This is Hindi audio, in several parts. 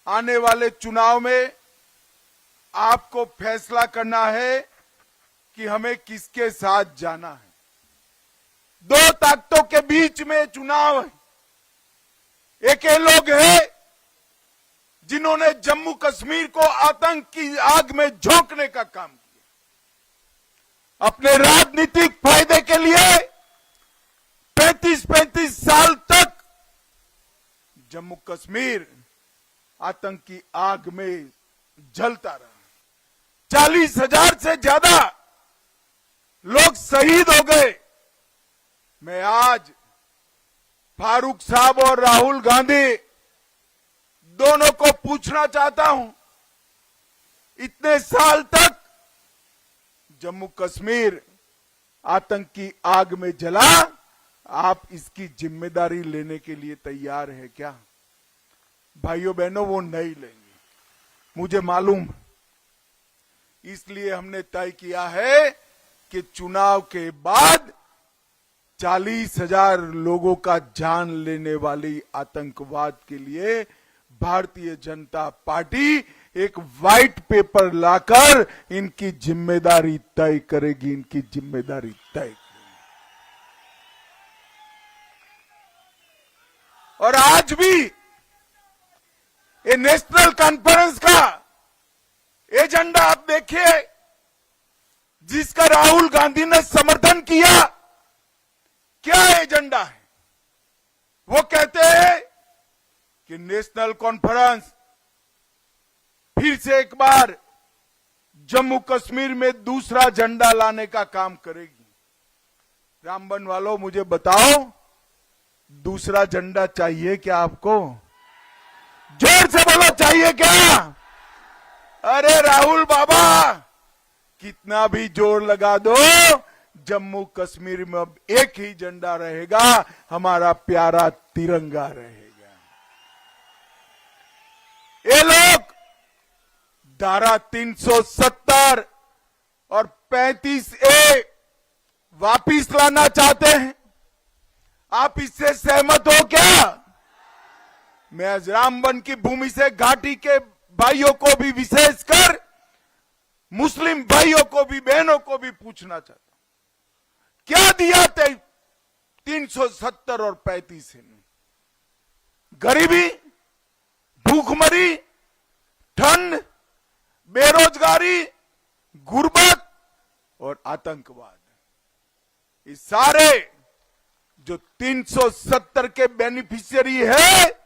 आने वाले चुनाव में आपको फैसला करना है कि हमें किसके साथ जाना है। दो ताकतों के बीच में चुनाव है। एक ये लोग हैं जिन्होंने जम्मू कश्मीर को आतंक की आग में झोंकने का काम किया। अपने राजनीतिक फायदे के लिए 35-35 साल तक जम्मू कश्मीर आतंक की आग में जलता रहा। 40,000 से ज्यादा लोग शहीद हो गए। मैं आज फारूक साहब और राहुल गांधी दोनों को पूछना चाहता हूं, इतने साल तक जम्मू कश्मीर आतंक की आग में जला, आप इसकी जिम्मेदारी लेने के लिए तैयार है क्या? भाइयों बहनों, वो नहीं लेंगे, मुझे मालूम। इसलिए हमने तय किया है कि चुनाव के बाद 40,000 लोगों का जान लेने वाली आतंकवाद के लिए भारतीय जनता पार्टी एक व्हाइट पेपर लाकर इनकी जिम्मेदारी तय करेगी, इनकी जिम्मेदारी तय करेगी। और आज भी ये नेशनल कॉन्फ्रेंस का एजेंडा आप देखिए, जिसका राहुल गांधी ने समर्थन किया, क्या एजेंडा है? वो कहते हैं कि नेशनल कॉन्फ्रेंस फिर से एक बार जम्मू कश्मीर में दूसरा झंडा लाने का काम करेगी। रामबन वालों, मुझे बताओ, दूसरा झंडा चाहिए क्या आपको? जोर से बोलो, चाहिए क्या? अरे राहुल बाबा, कितना भी जोर लगा दो, जम्मू कश्मीर में अब एक ही झंडा रहेगा, हमारा प्यारा तिरंगा रहेगा। ये लोग धारा 370 और 35A वापिस लाना चाहते हैं। आप इससे सहमत हो क्या? मैं आज रामबन की भूमि से घाटी के भाइयों को भी, विशेषकर मुस्लिम भाइयों को भी, बहनों को भी पूछना चाहता हूं, क्या दिया 370 और 35 ने? गरीबी, भूखमरी, ठंड, बेरोजगारी, गुर्बत और आतंकवाद, इस सारे जो 370 के बेनिफिशियरी है,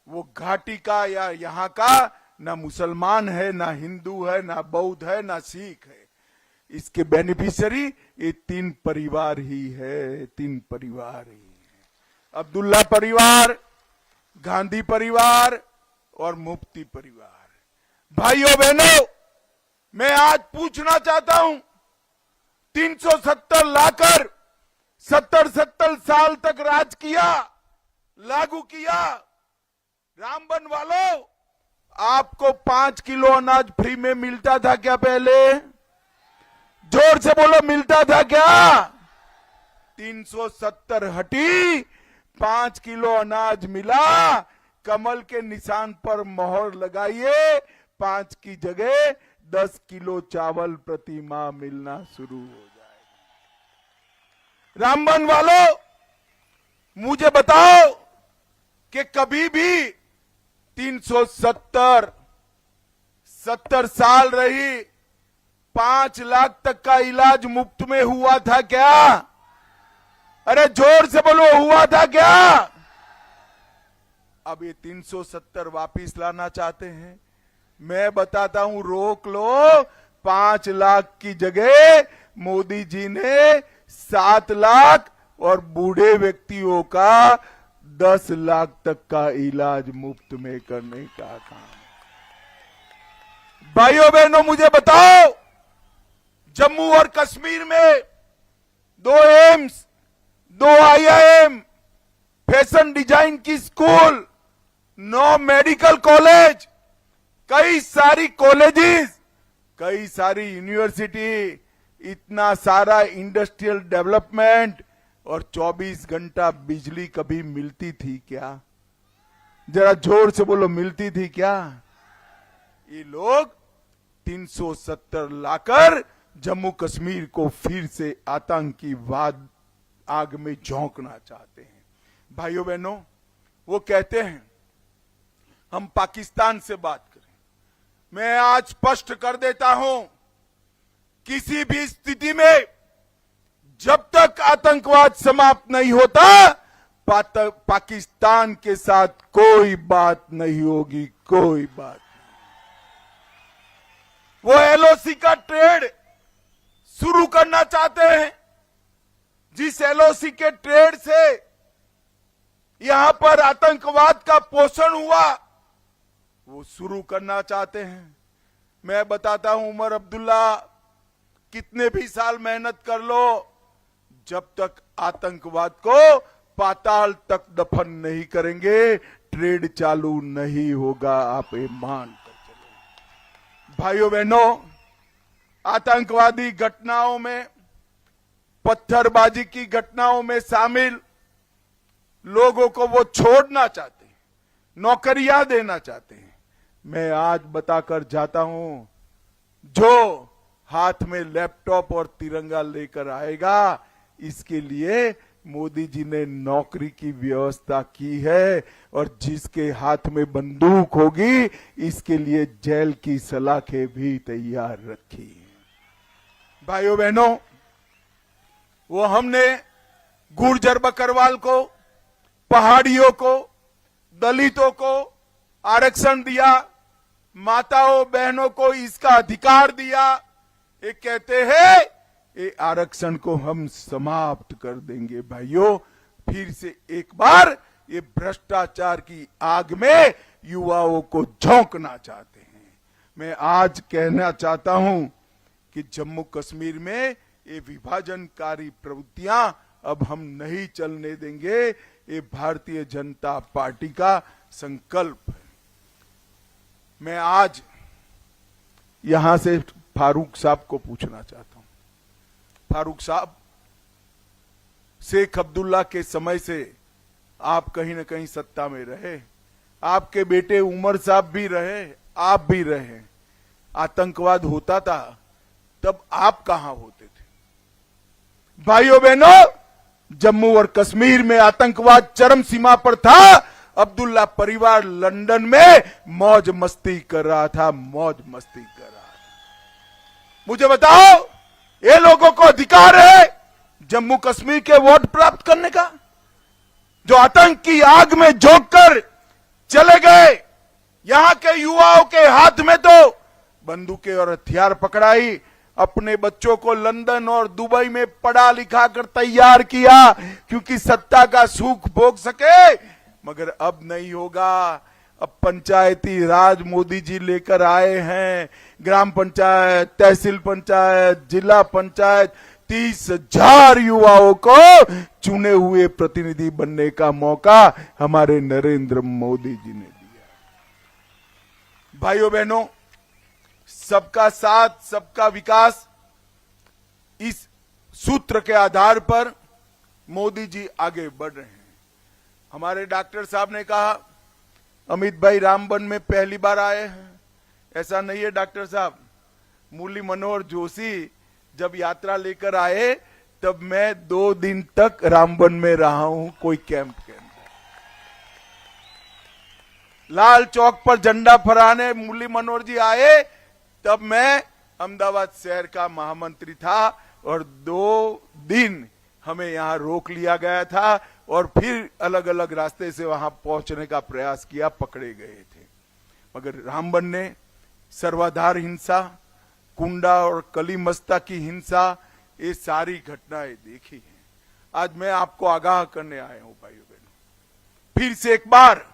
वो घाटी का या यहां का ना मुसलमान है, ना हिंदू है, ना बौद्ध है, ना सिख है। इसके बेनिफिशियरी ये 3 परिवार ही है, 3 परिवार ही है। अब्दुल्ला परिवार, गांधी परिवार और मुफ्ती परिवार। भाइयों बहनों, मैं आज पूछना चाहता हूं, 370 लाकर 70 साल तक राज किया, लागू किया। रामबन वालों, आपको 5 किलो अनाज फ्री में मिलता था क्या पहले? जोर से बोलो, मिलता था क्या? 370 हटी, 5 किलो अनाज मिला। कमल के निशान पर मोहर लगाइए, 5 की जगह 10 किलो चावल प्रति माह मिलना शुरू हो जाएगा। रामबन वालों, मुझे बताओ कि कभी भी 370 70 साल रही, 5 लाख तक का इलाज मुफ्त में हुआ था क्या? अरे जोर से बोलो, हुआ था क्या? अब ये 370 वापिस लाना चाहते हैं। मैं बताता हूं, रोक लो। 5 लाख की जगह मोदी जी ने 7 लाख और बूढ़े व्यक्तियों का 10 लाख तक का इलाज मुफ्त में करने का काम। भाइयों बहनों, मुझे बताओ, जम्मू और कश्मीर में 2 एम्स, 2 IIM, फैशन डिजाइन की स्कूल, 9 मेडिकल कॉलेज, कई सारी कॉलेजेस, कई सारी यूनिवर्सिटी, इतना सारा इंडस्ट्रियल डेवलपमेंट, और 24 घंटा बिजली कभी मिलती थी क्या? जरा जोर से बोलो, मिलती थी क्या? ये लोग 370 लाकर जम्मू कश्मीर को फिर से आतंकवाद आग में झोंकना चाहते हैं। भाइयों बहनों, वो कहते हैं हम पाकिस्तान से बात करें। मैं आज स्पष्ट कर देता हूं, किसी भी स्थिति में जब तक आतंकवाद समाप्त नहीं होता, पाकिस्तान के साथ कोई बात नहीं होगी, कोई बात नहीं। वो एलओसी का ट्रेड शुरू करना चाहते हैं, जिस एलओसी के ट्रेड से यहां पर आतंकवाद का पोषण हुआ, वो शुरू करना चाहते हैं। मैं बताता हूं, उमर अब्दुल्ला, कितने भी साल मेहनत कर लो, जब तक आतंकवाद को पाताल तक दफन नहीं करेंगे, ट्रेड चालू नहीं होगा। आप ये मान कर चलो। भाइयों बहनों, आतंकवादी घटनाओं में, पत्थरबाजी की घटनाओं में शामिल लोगों को वो छोड़ना चाहते हैं, नौकरियां देना चाहते हैं। मैं आज बताकर जाता हूं, जो हाथ में लैपटॉप और तिरंगा लेकर आएगा, इसके लिए मोदी जी ने नौकरी की व्यवस्था की है, और जिसके हाथ में बंदूक होगी, इसके लिए जेल की सलाखें भी तैयार रखी है। भाइयों बहनों, वो हमने गुर्जर बकरवाल को, पहाड़ियों को, दलितों को आरक्षण दिया, माताओं बहनों को इसका अधिकार दिया। ये कहते हैं ये आरक्षण को हम समाप्त कर देंगे। भाइयों, फिर से एक बार ये भ्रष्टाचार की आग में युवाओं को झोंकना चाहते हैं। मैं आज कहना चाहता हूं कि जम्मू कश्मीर में ये विभाजनकारी प्रवृत्तियां अब हम नहीं चलने देंगे। ये भारतीय जनता पार्टी का संकल्प है। मैं आज यहां से फारूक साहब को पूछना चाहता हूं। फारूक साहब, शेख अब्दुल्ला के समय से आप कहीं न कहीं सत्ता में रहे, आपके बेटे उमर साहब भी रहे, आप भी रहे। आतंकवाद होता था तब आप कहां होते थे? भाइयों बहनों, जम्मू और कश्मीर में आतंकवाद चरम सीमा पर था। अब्दुल्ला परिवार लंदन में मौज मस्ती कर रहा था, मौज मस्ती कर रहा था। मुझे बताओ, ये लोगों को अधिकार है जम्मू कश्मीर के वोट प्राप्त करने का? जो आतंक की आग में झोंक कर चले गए, यहां के युवाओं के हाथ में तो बंदूकें और हथियार पकड़ाई, अपने बच्चों को लंदन और दुबई में पढ़ा लिखा कर तैयार किया, क्योंकि सत्ता का सुख भोग सके। मगर अब नहीं होगा। अब पंचायती राज मोदी जी लेकर आए हैं। ग्राम पंचायत, तहसील पंचायत, जिला पंचायत, 30,000 युवाओं को चुने हुए प्रतिनिधि बनने का मौका हमारे नरेंद्र मोदी जी ने दिया। भाइयों बहनों, सबका साथ, सबका विकास, इस सूत्र के आधार पर मोदी जी आगे बढ़ रहे हैं। हमारे डॉक्टर साहब ने कहा, अमित भाई रामबन में पहली बार आए हैं। ऐसा नहीं है डॉक्टर साहब, मुरली मनोहर जोशी जब यात्रा लेकर आए तब मैं 2 दिन तक रामबन में रहा हूं, कोई कैंप के अंदर। लाल चौक पर झंडा फहराने मुरली मनोहर जी आए तब मैं अहमदाबाद शहर का महामंत्री था, और 2 दिन हमें यहां रोक लिया गया था और फिर अलग अलग रास्ते से वहां पहुंचने का प्रयास किया, पकड़े गए थे। मगर रामबन ने सर्वाधार हिंसा, कुंडा और कलीमस्ता की हिंसा, ये सारी घटनाएं देखी हैं। आज मैं आपको आगाह करने आया हूं भाइयों बहनों, फिर से एक बार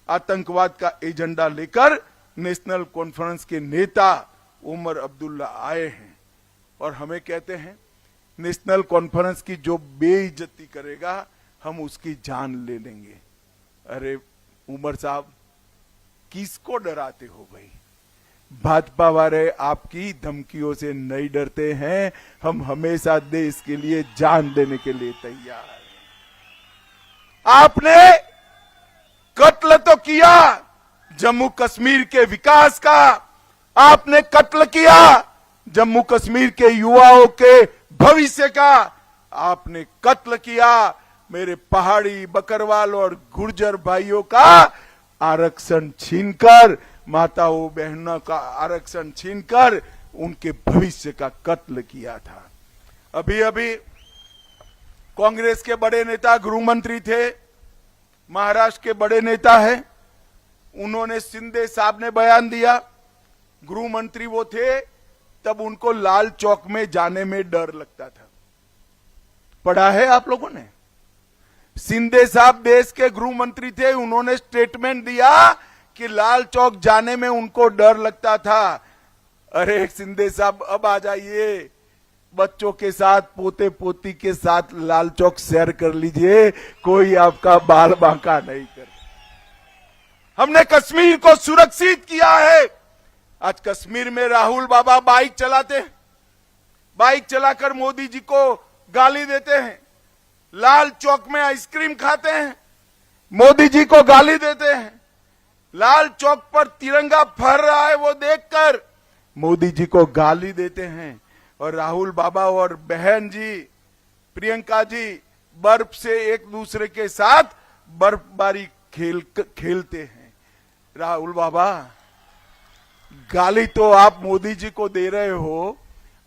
आतंकवाद का एजेंडा लेकर नेशनल कॉन्फ्रेंस के नेता उमर अब्दुल्ला आए हैं और हमें कहते हैं नेशनल कॉन्फ्रेंस की जो बेइज्जती करेगा हम उसकी जान ले लेंगे। अरे उमर साहब, किसको डराते हो भाई? भाजपा वाले आपकी धमकियों से नहीं डरते हैं। हम हमेशा देश के लिए जान देने के लिए तैयार हैं। आपने कत्ल तो किया जम्मू कश्मीर के विकास का, आपने कत्ल किया जम्मू कश्मीर के युवाओं के भविष्य का, आपने कत्ल किया मेरे पहाड़ी बकरवाल और गुर्जर भाइयों का आरक्षण छीनकर, माताओं बहनों का आरक्षण छीनकर उनके भविष्य का कत्ल किया था। अभी अभी कांग्रेस के बड़े नेता गृह मंत्री थे, महाराष्ट्र के बड़े नेता हैं, उन्होंने शिंदे साहब ने बयान दिया, गृह मंत्री वो थे तब उनको लाल चौक में जाने में डर लगता था। पढ़ा है आप लोगों ने? शिंदे साहब देश के गृह मंत्री थे, उन्होंने स्टेटमेंट दिया कि लाल चौक जाने में उनको डर लगता था। अरे शिंदे साहब अब आ जाइए, बच्चों के साथ पोते पोती के साथ लाल चौक शेयर कर लीजिए, कोई आपका बाल बांका नहीं कर। हमने कश्मीर को सुरक्षित किया है। आज कश्मीर में राहुल बाबा बाइक चलाते हैं, बाइक चलाकर मोदी जी को गाली देते हैं, लाल चौक में आइसक्रीम खाते हैं, मोदी जी को गाली देते हैं, लाल चौक पर तिरंगा फहर रहा है वो देखकर मोदी जी को गाली देते हैं। और राहुल बाबा और बहन जी प्रियंका जी बर्फ से एक दूसरे के साथ बर्फबारी खेलते हैं। राहुल बाबा गाली तो आप मोदी जी को दे रहे हो,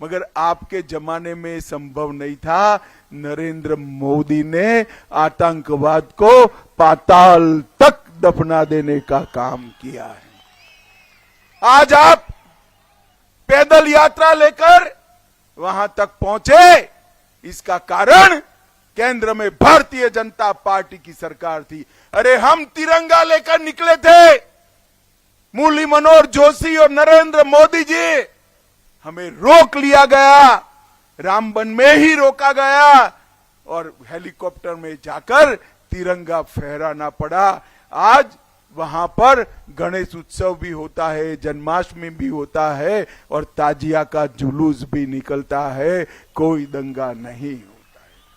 मगर आपके जमाने में संभव नहीं था। नरेंद्र मोदी ने आतंकवाद को पाताल तक दफना देने का काम किया है। आज आप पैदल यात्रा लेकर वहां तक पहुंचे, इसका कारण केंद्र में भारतीय जनता पार्टी की सरकार थी। अरे हम तिरंगा लेकर निकले थे, मुरली मनोहर जोशी और नरेंद्र मोदी जी, हमें रोक लिया गया, रामबन में ही रोका गया और हेलीकॉप्टर में जाकर तिरंगा फहराना पड़ा। आज वहां पर गणेश उत्सव भी होता है, जन्माष्टमी भी होता है और ताजिया का जुलूस भी निकलता है, कोई दंगा नहीं।